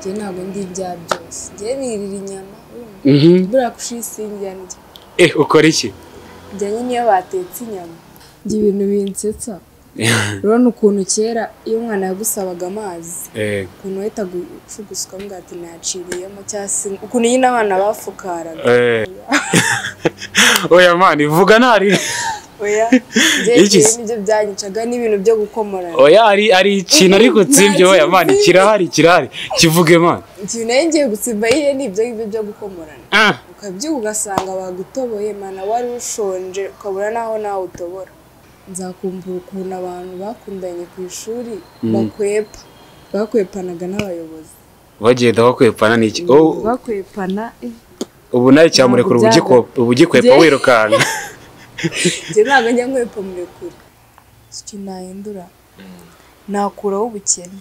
je ntabwo ndi ibya byose je nirira inyama bura kushisingira nje ukora iki njye nyine iyo batetse inyama njye ibintu binsetsa urabona ukuntu kera iyo umwana yagusabaga amazi ukuntu wahita gucugusuka mbwa ati naciriyemo cyase ukuntu nyine abana bafukaraga oya mani vuga ntari oya njye nibyo byanyicaga n'ibintu byo gukomorana oya ari ikintu ariko tsibyo oya mani kirahari kivuge mani ikintu nayo ngiye gutsimba yire nibyo byo gukomorana ukabyuka ugasanga bagutoboye mana wari ushonje ukabura naho nawe utobora nzakumbura ukuntu abantu bakundanye ku ishuri bakwepanaga n'abayobozi bagenda bakwepana n'iki bakwepana ubu nayo cyamurekura ubugikwepa wirukanga njye ntabwo njya nkwepa murekura icyo nahindura nakuraho ubukene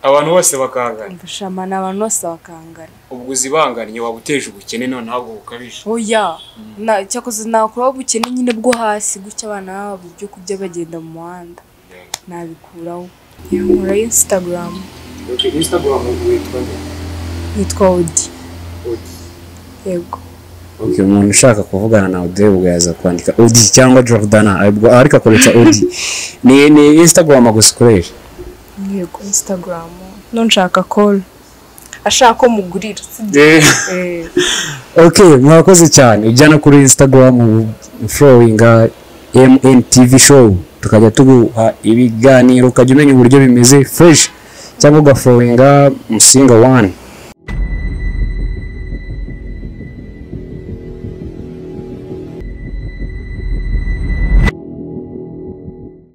abantu bose bakangana mbashamana abantu bose bakangana ubwo uzibanganye waba uteje ubukene none ntabwo bukabije oya cyakoze nakuraho ubukene nyine bwo hasi gutya abana babo ibyo kurya bagenda mu muhanda nabikuraho nkora Instagram witwa Odi yego umuntu ushaka kuvugana na Odi ubwo yaza kwandika Odi cyangwa Jordana ariko akoresha Odi ni Instagram gusa ukoresha yego Instagram nonshaka call ashaka mugurira mwakoze cyane ujyana kuri Instagram followinga MNTV show tukajya tuguha ibiganiro ukajya umenya uburyo bimeze fresh cyangwa ugafollowinga Musinga 1